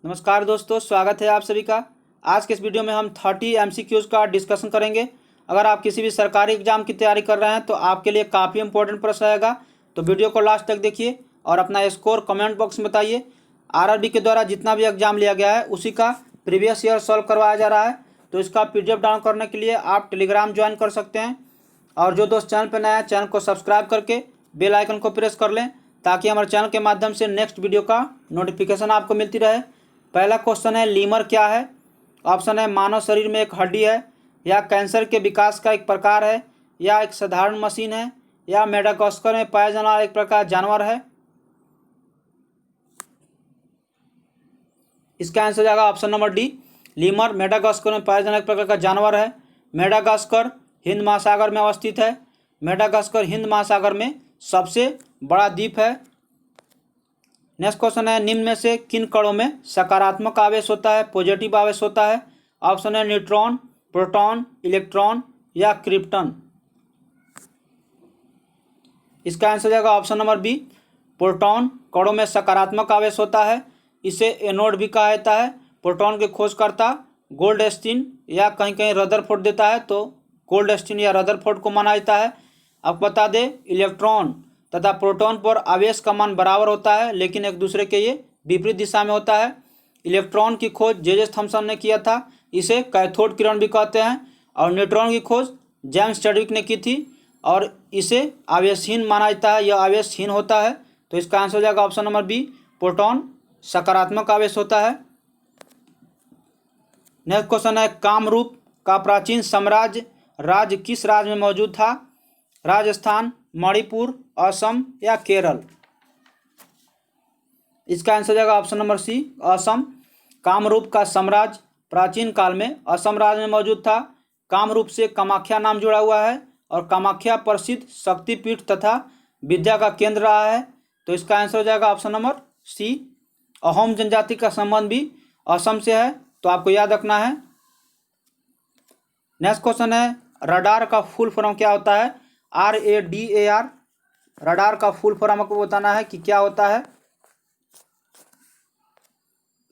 नमस्कार दोस्तों, स्वागत है आप सभी का। आज के इस वीडियो में हम 30 MCQs का डिस्कशन करेंगे। अगर आप किसी भी सरकारी एग्जाम की तैयारी कर रहे हैं तो आपके लिए काफ़ी इंपॉर्टेंट प्रश्न रहेगा, तो वीडियो को लास्ट तक देखिए और अपना स्कोर कमेंट बॉक्स में बताइए। आरआरबी के द्वारा जितना भी एग्जाम लिया गया है उसी का प्रीवियस ईयर सॉल्व करवाया जा रहा है, तो इसका PDF डाउनलोड करने के लिए आप टेलीग्राम ज्वाइन कर सकते हैं। और जो दोस्त चैनल पर नया है, चैनल को सब्सक्राइब करके बेल आइकन को प्रेस कर लें ताकि हमारे चैनल के माध्यम से नेक्स्ट वीडियो का नोटिफिकेशन आपको मिलती रहे। पहला क्वेश्चन है, लीमर क्या है? ऑप्शन है मानव शरीर में एक हड्डी है, या कैंसर के विकास का एक प्रकार है, या एक साधारण मशीन है, या मेडागास्कर में पाया जाने वाला एक प्रकार जानवर है। इसका आंसर हो जाएगा option number D, lemur Madagascar में पाया जाने एक प्रकार का जानवर है। मेडागास्कर हिंद महासागर में अवस्थित है। मेडागास्कर हिंद महासागर में सबसे बड़ा द्वीप है। नेक्स्ट क्वेश्चन है, निम्न में से किन कणों में सकारात्मक आवेश होता है, पॉजिटिव आवेश होता है? ऑप्शन है न्यूट्रॉन, प्रोटॉन, इलेक्ट्रॉन या क्रिप्टन। इसका आंसर हो जाएगा ऑप्शन नंबर बी, प्रोटॉन कणों में सकारात्मक आवेश होता है। इसे एनोड भी कहा जाता है। प्रोटॉन के खोजकर्ता गोल्डस्टीन या कहीं कहीं रदरफोर्ड देता है, तो गोल्डस्टीन या रदरफोर्ड को माना जाता है। अब बता दें, इलेक्ट्रॉन तथा प्रोटॉन पर आवेश का मान बराबर होता है, लेकिन एक दूसरे के ये विपरीत दिशा में होता है। इलेक्ट्रॉन की खोज जे थॉमसन ने किया था, इसे कैथोड किरण भी कहते हैं। और न्यूट्रॉन की खोज जेम्स चैडविक ने की थी और इसे आवेशहीन माना जाता है, यह आवेशहीन होता है। तो इसका आंसर हो जाएगा ऑप्शन नंबर बी, प्रोटॉन सकारात्मक आवेश होता है। नेक्स्ट क्वेश्चन है, कामरूप का प्राचीन साम्राज्य राज्य किस राज्य में मौजूद था? राजस्थान, मणिपुर, असम या केरल। इसका आंसर हो जाएगा option number C, Assam. Kamrup का साम्राज्य प्राचीन काल में असम राज्य में मौजूद था। कामरूप से कामाख्या नाम जुड़ा हुआ है और कामाख्या प्रसिद्ध शक्तिपीठ तथा विद्या का केंद्र रहा है। तो इसका आंसर हो जाएगा ऑप्शन नंबर सी। अहोम जनजाति का संबंध भी असम से है, तो आपको याद रखना है। नेक्स्ट क्वेश्चन है, रडार का फुल फॉर्म क्या होता है? RADAR। रडार का फुल फॉर्म आपको बताना है कि क्या होता है।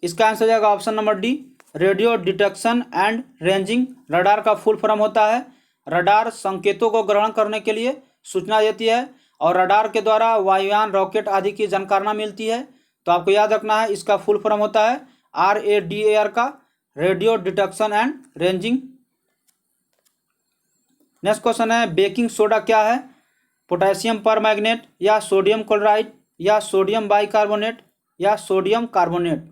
इसका आंसर हो जाएगा option number D, radio detection and ranging radar का फुल फॉर्म होता है। रडार संकेतों को ग्रहण करने के लिए सूचना देती है और रडार के द्वारा वायुयान, रॉकेट आदि की जानकारियाँ मिलती है। तो आपको याद रखना है, इसका फुल फॉर्म होता है RADAR का, radio detection and ranging. Next question है, बेकिंग सोडा क्या है? पोटेशियम परमैंगनेट या सोडियम क्लोराइड या सोडियम बाइकार्बोनेट या सोडियम कार्बोनेट।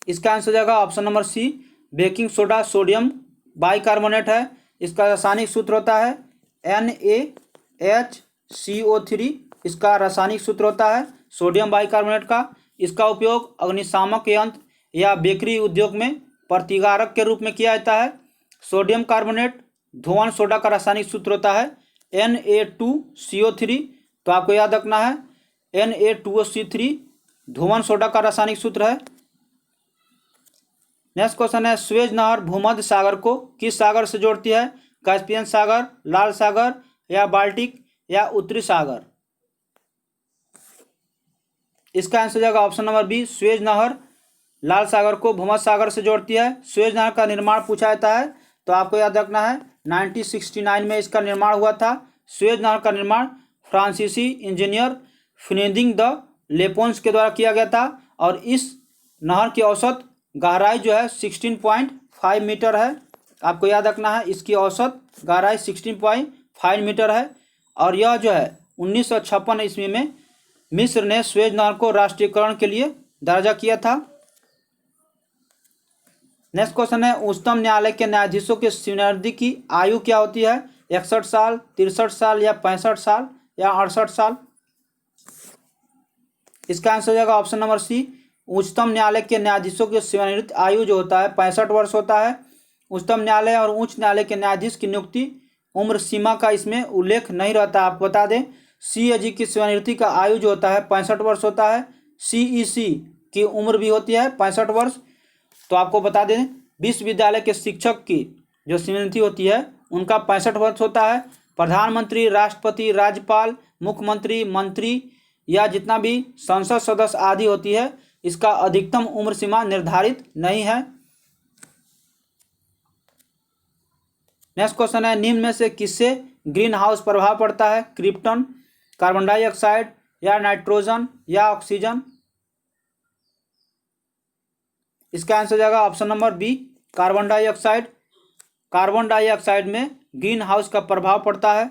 इसका आंसर हो जाएगा option number C, baking soda sodium bicarbonate है। इसका रासायनिक सूत्र होता है NaHCO3। इसका रासायनिक सूत्र होता है सोडियम बाइकार्बोनेट का। इसका उपयोग अग्निशामक यंत्र या बेकरी उद्योग में प्रतिकारक के रूप में किया जाता है। सोडियम कार्बोनेट धुआं सोडा का रासायनिक सूत्र होता है Na2CO3। तो आपको याद रखना है, Na2CO3 धुआं सोडा का रासायनिक सूत्र है। नेक्स्ट क्वेश्चन है, स्वेज नहर भूमध्य सागर को किस सागर से जोड़ती है? कैस्पियन सागर, लाल सागर या बाल्टिक या उत्तरी सागर। इसका आंसर हो जाएगा ऑप्शन नंबर बी, स्वेज नहर लाल सागर को भूमध्य सागर से जोड़ती है। स्वेज नहर का निर्माण पूछा जाता है, तो आपको याद रखना है 1969 में इसका निर्माण हुआ था। स्वेज नहर का निर्माण फ्रांसीसी इंजीनियर फिनेंदिंग द लेपोन्स के द्वारा किया गया था और इस नहर की औसत गहराई जो है 16.5 मीटर है। आपको याद रखना है, इसकी औसत गहराई 16.5 मीटर है और यह जो है 1956 ईस्वी में मिस्र ने स्वेज नहर को राष्ट्रीयकरण के लिए दर्जा किया था। नेक्स्ट क्वेश्चन है, उच्चतम न्यायालय के न्यायाधीशों की सेवानिवृत्ति की आयु क्या होती है? 61 साल, 63 साल या 65 साल या 68 साल। इसका आंसर हो जाएगा ऑप्शन नंबर सी, उच्चतम न्यायालय के न्यायाधीशों की सेवानिवृत्ति आयु जो होता है 65 वर्ष होता है। उच्चतम न्यायालय और उच्च न्यायालय के न्यायाधीश की नियुक्ति उम्र सीमा का इसमें उल्लेख नहीं रहता। आपको बता दें, CAG की सेवानिवृत्ति का आयु जो होता है 65 वर्ष होता है। CEC की उम्र भी होती है 65 वर्ष। तो आपको बता दें, विश्वविद्यालय के शिक्षक की जो सेवानिवृत्ति होती है उनका 65 वर्ष होता है। प्रधानमंत्री, राष्ट्रपति, राज्यपाल, मुख्यमंत्री, मंत्री या जितना भी संसद सदस्य आदि होती है, इसका अधिकतम उम्र सीमा निर्धारित नहीं है। नेक्स्ट क्वेश्चन है, निम्न में से किससे ग्रीन हाउस प्रभाव पड़ता है? क्रिप्टन, कार्बन डाइऑक्साइड या नाइट्रोजन या ऑक्सीजन? इसका आंसर हो जाएगा option number B, carbon dioxide. Carbon dioxide में ग्रीन हाउस का प्रभाव पड़ता है।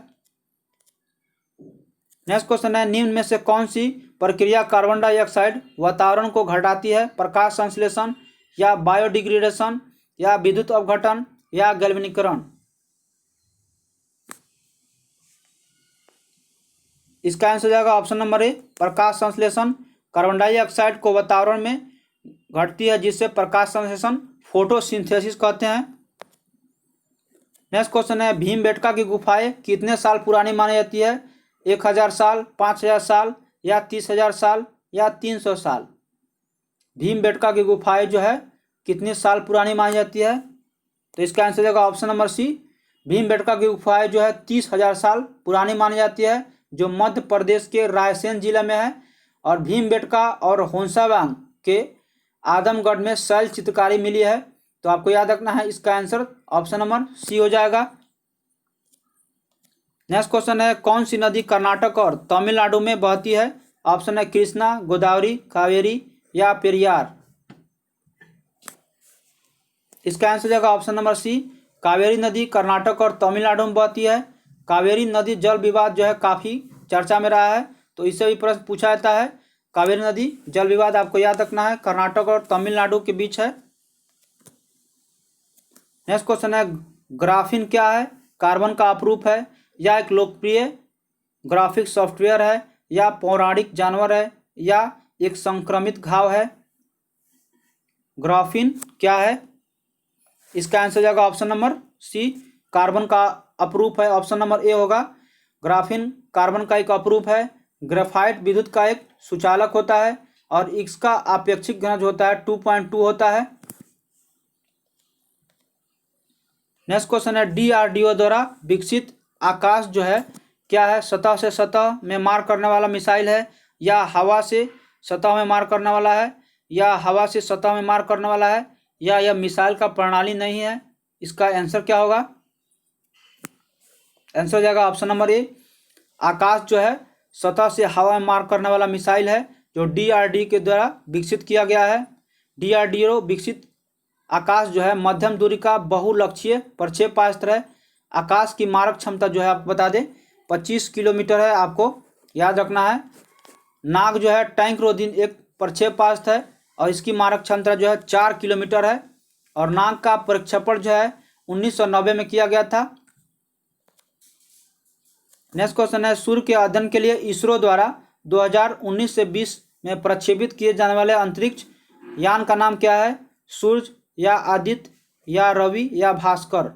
नेक्स्ट क्वेश्चन है, निम्न में से कौन सी प्रक्रिया कार्बन डाइऑक्साइड वातावरण को घटाती है? प्रकाश संश्लेषण या बायोडिग्रेडेशन या विद्युत अपघटन या गैल्वेनीकरण? इसका आंसर हो जाएगा ऑप्शन नंबर ए, प्रकाश संश्लेषण। कार्बन डाइऑक्साइड को वातावरण में घटती है जिससे प्रकाश संश्लेषण फोटोसिंथेसिस कहते हैं। नेक्स्ट क्वेश्चन है, भीमबेटका की गुफाएं कितने साल पुरानी मानी जाती है? 1000 साल, 5000 साल या 30,000 साल या 300 साल? भीमबेटका की गुफाएं जो है कितने साल पुरानी मानी जाती है? तो इसका आंसर देगा ऑप्शन नंबर सी, भीमबेटका की गुफाएं जो है 30,000 साल पुरानी मानी जाती है, जो मध्य प्रदेश के रायसेन जिले में है। और भीमबेटका और होंसावांग के आदमगढ़ में शैल चित्रकारी मिली है। तो आपको याद रखना है, इसका आंसर ऑप्शन नंबर सी हो जाएगा। नेक्स्ट क्वेश्चन है, कौन सी नदी कर्नाटक और तमिलनाडु में बहती है? ऑप्शन है कृष्णा, गोदावरी, कावेरी या पेरियार? इसका आंसर हो जाएगा ऑप्शन नंबर सी, कावेरी नदी कर्नाटक और तमिलनाडु में बहती है। कावेरी नदी जल विवाद जो है काफ़ी चर्चा में रहा है, तो इससे भी प्रश्न पूछा जाता है। कावेरी नदी जल विवाद आपको याद रखना है, कर्नाटक और तमिलनाडु के बीच है। नेक्स्ट क्वेश्चन है, ग्राफीन क्या है? कार्बन का अपरूप है या एक लोकप्रिय ग्राफिक सॉफ्टवेयर है या पौराणिक जानवर है या एक संक्रमित घाव है? ग्राफीन क्या है? इसका आंसर हो जाएगा ऑप्शन नंबर सी, कार्बन का अपरूप है। ऑप्शन नंबर ए होगा, ग्राफीन कार्बन का एक अपरूप है। ग्रेफाइट विद्युत का एक सुचालक होता है और इसका आपेक्षिक घनत्व होता है 2.2 होता है। नेक्स्ट क्वेश्चन है, DRDO द्वारा विकसित आकाश जो है क्या है? सतह से सतह में मार करने वाला मिसाइल है या हवा से सतह में मार करने वाला है या हवा से सतह में मार करने वाला है या यह मिसाइल का प्रणाली नहीं है? इसका आंसर क्या होगा? आंसर हो जाएगा ऑप्शन नंबर ए, आकाश जो है सतह से हवा में मार करने वाला मिसाइल है जो DRDO के द्वारा विकसित किया गया है। DRDO विकसित आकाश जो है मध्यम दूरी का बहुलक्ष्यीय प्रक्षेपास्त्र है। आकाश की मारक क्षमता जो है आपको बता दें 25 किलोमीटर है, आपको याद रखना है। नाग जो है टैंक रोधी एक प्रक्षेपास्त्र है और इसकी मारक क्षमता जो है 4 किलोमीटर है और नाग का प्रक्षेपण जो है 1990 में किया गया था। नेक्स्ट क्वेश्चन है, सूर्य के अध्ययन के लिए इसरो द्वारा 2019 से 20 में प्रक्षेपित किए जाने वाले अंतरिक्ष यान का नाम क्या है? सूर्य या आदित्य या रवि या भास्कर?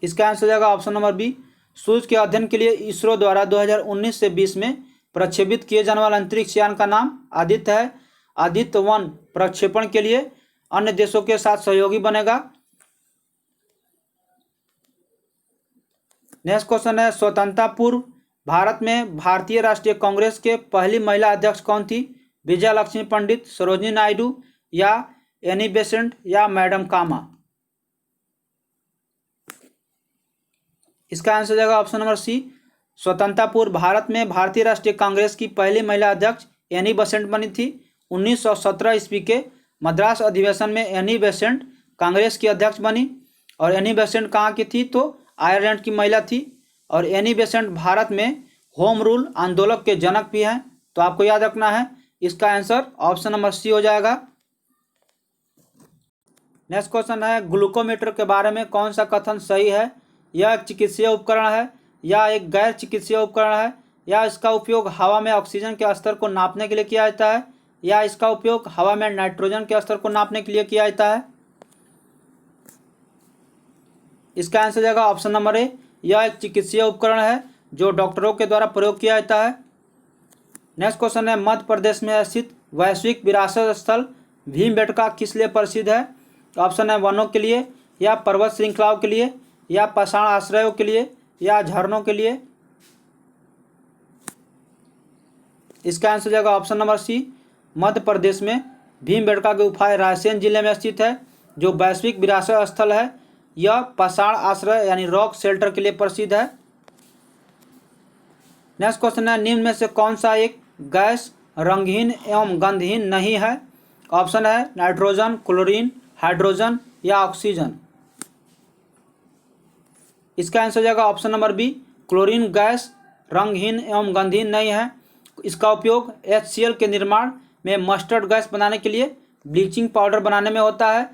इसका आंसर हो जाएगा ऑप्शन नंबर बी, सूर्य के अध्ययन के लिए इसरो द्वारा 2019 से 20 में प्रक्षेपित किए जाने वाले अंतरिक्ष यान का नाम आदित्य है। आदित्य 1 प्रक्षेपण के लिए अन्य देशों के साथ सहयोगी बनेगा। नेक्स्ट क्वेश्चन है, स्वतंत्रता पूर्व भारत में भारतीय राष्ट्रीय कांग्रेस के पहली महिला अध्यक्ष कौन थी? विजया लक्ष्मी पंडित, सरोजिनी नायडू या एनी बेसेंट या मैडम कामा? इसका आंसर हो जाएगा ऑप्शन नंबर सी, स्वतंत्रता पूर्व भारत में भारतीय राष्ट्रीय कांग्रेस की पहली महिला अध्यक्ष एनी बेसेंट बनी थी। 1917 ईस्वी के मद्रास अधिवेशन में एनी बेसेंट कांग्रेस की अध्यक्ष बनी। और एनी बेसेंट कहाँ की थी? तो आयरलैंड की महिला थी। और एनी बेसेंट भारत में होम रूल आंदोलक के जनक भी हैं, तो आपको याद रखना है, इसका आंसर ऑप्शन नंबर सी हो जाएगा। नेक्स्ट क्वेश्चन है, ग्लूकोमीटर के बारे में कौन सा कथन सही है? यह एक चिकित्सीय उपकरण है या एक गैर चिकित्सीय उपकरण है या इसका उपयोग हवा में ऑक्सीजन के स्तर को नापने के लिए किया जाता है या इसका उपयोग हवा में नाइट्रोजन के स्तर को नापने के लिए किया जाता है? इसका आंसर हो जाएगा ऑप्शन नंबर ए, यह एक चिकित्सीय उपकरण है जो डॉक्टरों के द्वारा प्रयोग किया जाता है। नेक्स्ट क्वेश्चन है, मध्य प्रदेश में स्थित वैश्विक विरासत स्थल भीमबेटका किस लिए प्रसिद्ध है? ऑप्शन है वनों के लिए या पर्वत श्रृंखलाओं के लिए या पाषाण आश्रयों के लिए या झरनों के लिए? इसका आंसर हो जाएगा ऑप्शन नंबर सी, मध्य प्रदेश में भीमबेटका गुफा रायसेन जिले में स्थित है, जो वैश्विक विरासत स्थल है। यह पाषाण आश्रय यानी रॉक शेल्टर के लिए प्रसिद्ध है। नेक्स्ट क्वेश्चन है, निम्न में से कौन सा एक गैस रंगहीन एवं गंधहीन नहीं है? ऑप्शन है नाइट्रोजन, क्लोरीन, हाइड्रोजन या ऑक्सीजन। इसका आंसर हो जाएगा option number B, chlorine gas रंगहीन एवं गंधहीन नहीं है। इसका उपयोग HCl के निर्माण में, मस्टर्ड गैस बनाने के लिए, ब्लीचिंग पाउडर बनाने में होता है।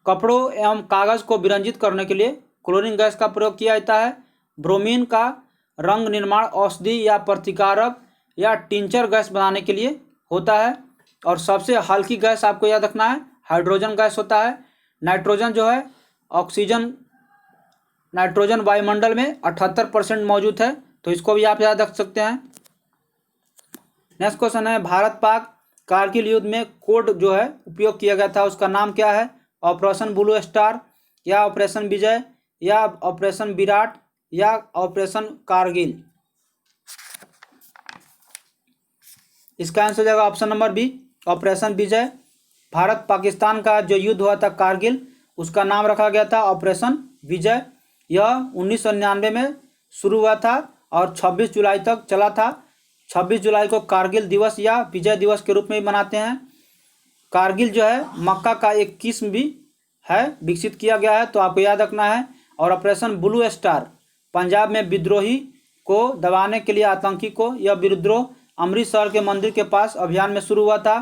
कपड़ों एवं कागज़ को विरंजित करने के लिए क्लोरीन गैस का प्रयोग किया जाता है। ब्रोमीन का रंग निर्माण औषधि या प्रतिकारक या टिंचर गैस बनाने के लिए होता है। और सबसे हल्की गैस आपको याद रखना है हाइड्रोजन गैस होता है। नाइट्रोजन जो है ऑक्सीजन, नाइट्रोजन वायुमंडल में 78% मौजूद है, तो इसको भी आप याद रख सकते हैं। नेक्स्ट क्वेश्चन है, भारत पाक कारगिल युद्ध में कोड जो है उपयोग किया गया था उसका नाम क्या है? ऑपरेशन ब्लू स्टार या ऑपरेशन विजय या ऑपरेशन विराट या ऑपरेशन कारगिल। इसका आंसर हो जाएगा ऑप्शन नंबर बी, ऑपरेशन विजय। भारत पाकिस्तान का जो युद्ध हुआ था कारगिल, उसका नाम रखा गया था ऑपरेशन विजय। यह 1999 में शुरू हुआ था और 26 जुलाई तक चला था। 26 जुलाई को कारगिल दिवस या विजय दिवस के रूप में भी मनाते हैं। कारगिल जो है मक्का का एक किस्म भी है, विकसित किया गया है, तो आपको याद रखना है। और ऑपरेशन ब्लू स्टार पंजाब में विद्रोही को दबाने के लिए आतंकी को, यह विद्रोह अमृतसर के मंदिर के पास अभियान में शुरू हुआ था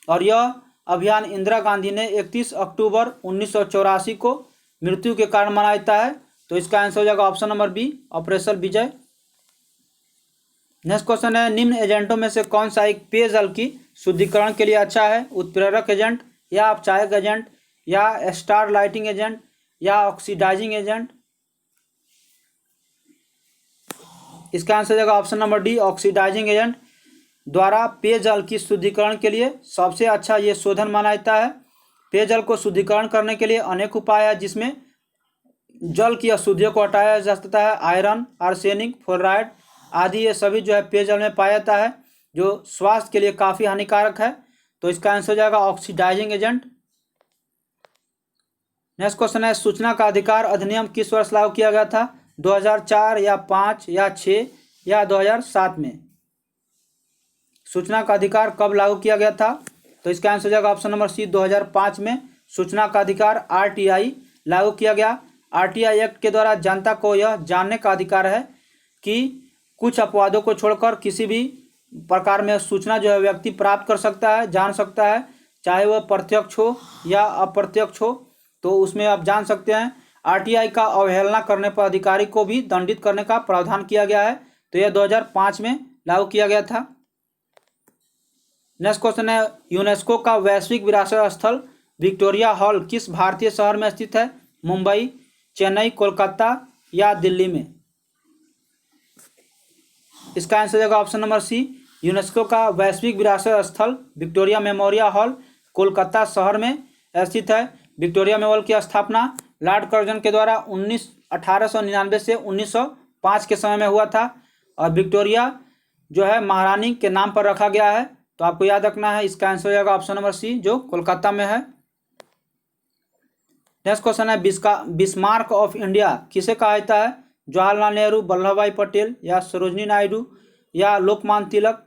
और यह अभियान इंदिरा गांधी ने 31 अक्टूबर 1984 को मृत्यु के कारण मनाया जाता है। तो इसका आंसर हो जाएगा ऑप्शन नंबर बी, ऑपरेशन विजय। नेक्स्ट क्वेश्चन है, निम्न एजेंटों में से कौन सा एक पेयजल की शुद्धिकरण के लिए अच्छा है? उत्प्रेरक एजेंट या अपचायक एजेंट या स्टार लाइटिंग एजेंट या ऑक्सीडाइजिंग एजेंट। इसका आंसर हो जाएगा option number D, oxidising agent द्वारा पेयजल की शुद्धिकरण के लिए सबसे अच्छा ये शोधन माना जाता है। पेयजल को शुद्धिकरण करने के लिए अनेक उपाय है, जिसमें जल की अशुद्धियों को हटाया जा सकता है। आयरन, आर्सेनिक, फ्लोराइड आदि ये सभी जो है पेयजल में पाया जाता है, जो स्वास्थ्य के लिए काफ़ी हानिकारक है। तो इसका आंसर हो जाएगा ऑक्सीडाइजिंग एजेंट। नेक्स्ट क्वेश्चन है, सूचना का अधिकार अधिनियम किस वर्ष लागू किया गया था? 2004 या 5 या 6 या 2007 में। सूचना का अधिकार कब लागू किया गया था? तो इसका आंसर हो जाएगा ऑप्शन नंबर सी, 2005 में सूचना का अधिकार RTI लागू किया गया। RTI एक्ट के द्वारा जनता को यह जानने का अधिकार है कि कुछ अपवादों को छोड़कर किसी भी प्रकार में सूचना जो है व्यक्ति प्राप्त कर सकता है, जान सकता है, चाहे वह प्रत्यक्ष हो या अप्रत्यक्ष हो, तो उसमें आप जान सकते हैं। RTI का अवहेलना करने पर अधिकारी को भी दंडित करने का प्रावधान किया गया है। तो यह 2005 में लागू किया गया था। नेक्स्ट क्वेश्चन है, यूनेस्को का वैश्विक विरासत स्थल विक्टोरिया हॉल किस भारतीय शहर में स्थित है? मुंबई, चेन्नई, कोलकाता या दिल्ली में। इसका आंसर होगा ऑप्शन नंबर सी, यूनेस्को का वैश्विक विरासत स्थल विक्टोरिया मेमोरियल हॉल कोलकाता शहर में स्थित है। विक्टोरिया मेमोरियल की स्थापना लॉर्ड कर्जन के द्वारा 1899 से 1905 के समय में हुआ था और विक्टोरिया जो है महारानी के नाम पर रखा गया है। तो आपको याद रखना है, इसका आंसर हो जाएगा ऑप्शन नंबर सी, जो कोलकाता में है। नेक्स्ट क्वेश्चन है, बिस्मार्क ऑफ इंडिया किसे कहा जाता है? जवाहरलाल नेहरू, वल्लभ भाई पटेल या सरोजनी नायडू या लोकमान्य तिलक।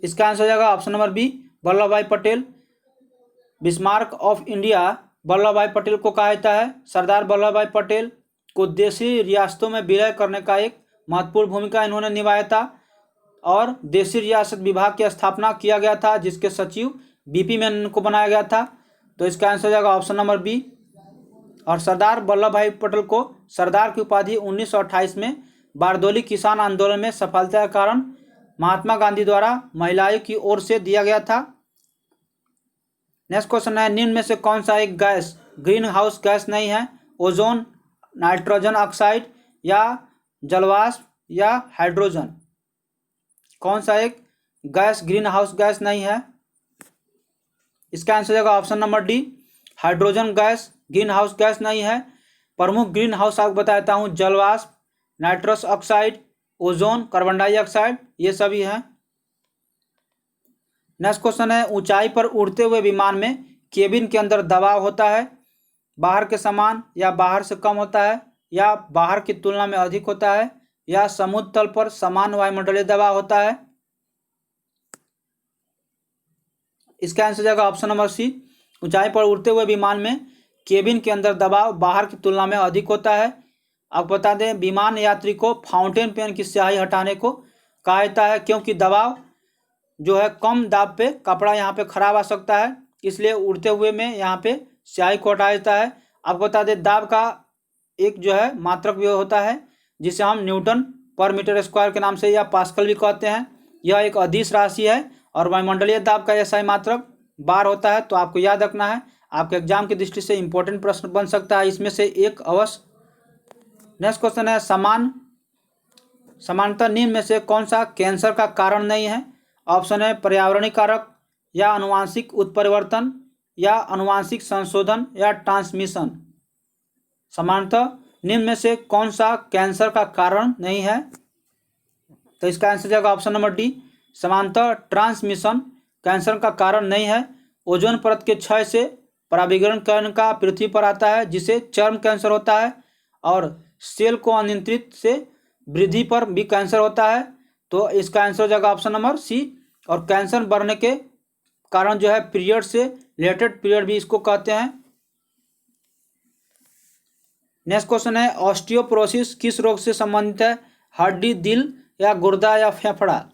इसका आंसर हो जाएगा ऑप्शन नंबर बी, वल्लभ भाई Patel. Bismarck of India Vallabh भाई पटेल को कहा जाता है। सरदार वल्लभ भाई पटेल को देशी रियासतों में विलय करने का एक महत्वपूर्ण भूमिका इन्होंने निभाया था और देशी रियासत विभाग की स्थापना किया गया था, जिसके सचिव BP मेनन को बनाया गया था। तो इसका आंसर हो जाएगा ऑप्शन नंबर बी। और सरदार वल्लभ भाई पटेल को सरदार की उपाधि 1928 में बारदोली किसान आंदोलन में सफलता के कारण महात्मा गांधी द्वारा महिलाओं की ओर से दिया गया था। नेक्स्ट क्वेश्चन है, निम्न में से कौन सा एक गैस ग्रीन हाउस गैस नहीं है? ओजोन, नाइट्रोजन ऑक्साइड या जलवाष्प या हाइड्रोजन। कौन सा एक गैस ग्रीन हाउस गैस नहीं है? इसका आंसर हो जाएगा option number D, hydrogen gas green house gas नहीं है। प्रमुख ग्रीन हाउस आपको बताता हूँ, जलवाष्प, nitrous oxide, ozone, carbon dioxide, ये सभी हैं। नेक्स्ट क्वेश्चन है, ऊंचाई पर उड़ते हुए विमान में केबिन के अंदर दबाव होता है बाहर के समान या बाहर से कम होता है या बाहर की तुलना में अधिक होता है या समुद्र तल पर समान वायुमंडलीय दबाव होता है? इसका आंसर जाएगा ऑप्शन नंबर सी। ऊंचाई पर उड़ते हुए विमान में केबिन के अंदर दबाव बाहर की तुलना में अधिक होता है। आपको बता दें, विमान यात्री को फाउंटेन पेन की स्याही हटाने को कहा जाता है, क्योंकि दबाव जो है कम दाब पे कपड़ा यहाँ पे खराब आ सकता है, इसलिए उड़ते हुए में यहाँ पे स्याही को हटाया जाता है। आपको बता दें, दाब का एक जो है मात्रक भी होता है जिसे हम न्यूटन पर मीटर स्क्वायर के नाम से या पास्कल भी कहते हैं। यह एक अदिश राशि है और वायुमंडलीय दाब का ऐसा ही मात्रक बार होता है। तो आपको याद रखना है, आपके एग्जाम की दृष्टि से इंपॉर्टेंट प्रश्न बन सकता है इसमें से एक अवश्य। नेक्स्ट क्वेश्चन है, समानता निम्न में से कौन सा कैंसर का कारण नहीं है? ऑप्शन है पर्यावरणीय कारक या आनुवांशिक उत्परिवर्तन या आनुवांशिक संशोधन या ट्रांसमिशन। समानता निम्न में से कौन सा कैंसर का कारण नहीं है? तो इसका आंसर जाएगा ऑप्शन नंबर डी, समानता ट्रांसमिशन कैंसर का कारण नहीं है। ओजोन परत के क्षय से परागीकरण कण का पृथ्वी पर आता है जिसे चर्म कैंसर होता है, और सेल को अनियंत्रित से वृद्धि पर भी कैंसर होता है। तो इसका आंसर हो जाएगा ऑप्शन नंबर सी। और कैंसर बढ़ने के कारण जो है पीरियड से रिलेटेड पीरियड भी इसको कहते हैं। नेक्स्ट क्वेश्चन है, ऑस्टियोपोरोसिस किस रोग से संबंधित है? हड्डी, दिल या गुर्दा या फेफड़ा?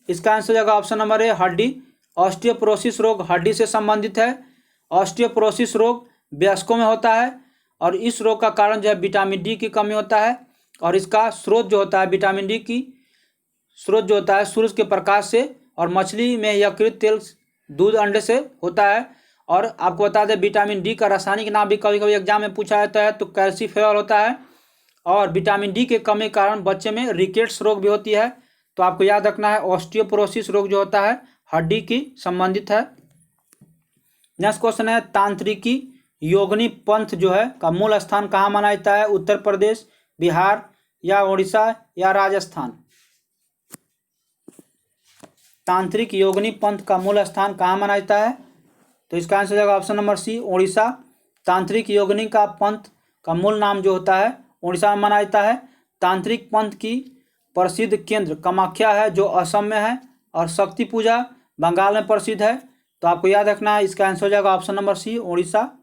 इसका आंसर हो जाएगा ऑप्शन नंबर ए, हड्डी। ऑस्टियोपोरोसिस रोग हड्डी से संबंधित है। ऑस्टियोपोरोसिस रोग वयस्कों में होता है और इस रोग का कारण जो है विटामिन डी की कमी होता है, और इसका स्रोत जो होता है विटामिन डी की स्रोत जो होता है सूरज के प्रकाश से, और मछली में यकृत तेल, दूध, अंडे से होता है। और आपको बता दें, विटामिन डी का रासायनिक नाम भी कभी कभी एग्जाम में पूछा जाता है, तो कैल्सीफेरॉल होता है। और विटामिन डी के कमी के कारण बच्चे में रिकेट्स रोग भी होती है। तो आपको याद रखना है, ऑस्टियोपोरोसिस रोग जो होता है हड्डी की संबंधित है। नेक्स्ट क्वेश्चन है, तांत्रिकी योगिनी पंथ जो है का मूल स्थान कहाँ माना जाता है? उत्तर प्रदेश, बिहार या उड़ीसा या राजस्थान? तांत्रिक योगिनी पंथ का मूल स्थान कहाँ माना जाता है? तो इसका आंसर जाएगा ऑप्शन नंबर सी, उड़ीसा। तांत्रिक योगिनी का पंथ का मूल नाम जो होता है उड़ीसा में माना जाता है। तांत्रिक पंथ की प्रसिद्ध केंद्र कामाख्या है जो असम में है, और शक्ति पूजा बंगाल में प्रसिद्ध है। तो आपको याद रखना है, इसका आंसर हो जाएगा option number C, Orissa.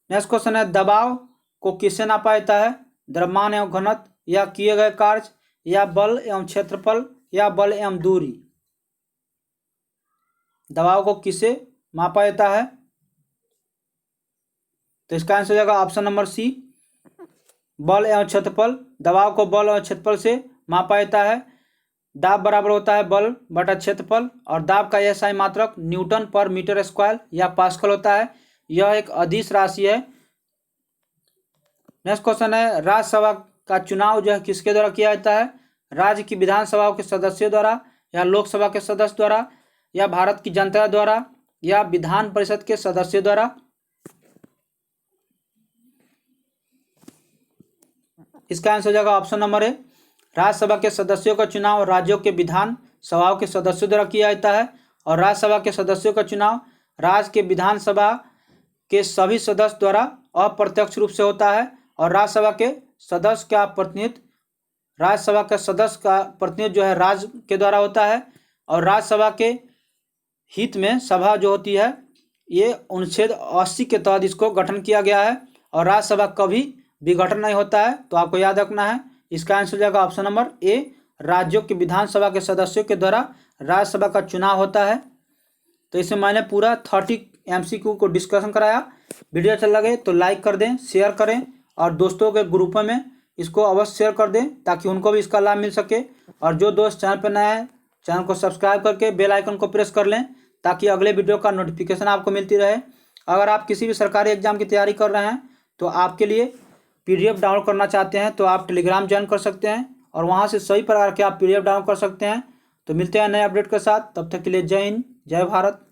Next question है, दबाव को किससे नापा जाता है? द्रव्यमान एवं घनत्व या किए गए कार्य या बल एवं क्षेत्रफल या बल एवं दूरी? दबाव को किससे मापा जाता है? तो इसका आंसर हो जाएगा ऑप्शन नंबर सी, बल एवं क्षेत्रफल। दबाव को बल एवं क्षेत्रफल से मापा जाता है। दाब बराबर होता है बल बटा क्षेत्रफल, और दाब का यह SI मात्रक न्यूटन पर मीटर स्क्वायर या पास्कल होता है। यह एक अदिश राशि है। नेक्स्ट क्वेश्चन है, राज्यसभा का चुनाव जो है किसके द्वारा किया जाता है? राज्य की विधानसभा के सदस्यों द्वारा या लोकसभा के सदस्य द्वारा या भारत की जनता द्वारा या विधान परिषद के सदस्यों द्वारा? इसका आंसर हो जाएगा ऑप्शन नंबर ए, राज्यसभा के सदस्यों का चुनाव राज्यों के विधान सभाओं के सदस्यों द्वारा किया जाता है, और राज्यसभा के सदस्यों का चुनाव राज्य के विधानसभा के सभी सदस्य द्वारा अप्रत्यक्ष रूप से होता है, और राज्यसभा के सदस्य का प्रतिनिधित्व जो है राज्य के द्वारा होता है। और राज्यसभा के हित में सभा जो होती है, ये अनुच्छेद 80 के तहत इसको गठन किया गया है, और राज्यसभा कभी विघटन नहीं होता है। तो आपको याद रखना है, इसका आंसर हो जाएगा ऑप्शन नंबर ए, राज्यों की विधानसभा के सदस्यों के द्वारा राज्यसभा का चुनाव होता है। तो इसमें मैंने पूरा 30 MCQ को डिस्कशन कराया। वीडियो अच्छा लगे तो लाइक कर दें, शेयर करें, और दोस्तों के ग्रुपों में इसको अवश्य शेयर कर दें ताकि उनको भी इसका लाभ मिल सके। और जो दोस्त चैनल पर नए हैं, चैनल को सब्सक्राइब करके बेल आइकन को प्रेस कर लें ताकि अगले वीडियो का नोटिफिकेशन आपको मिलती रहे। अगर आप किसी भी सरकारी एग्जाम की तैयारी कर रहे हैं तो आपके लिए PDF डाउनलोड करना चाहते हैं तो आप टेलीग्राम ज्वाइन कर सकते हैं, और वहां से सभी प्रकार के आप PDF डाउनलोड कर सकते हैं। तो मिलते हैं नए अपडेट के साथ, तब तक के लिए जय हिंद, जय भारत।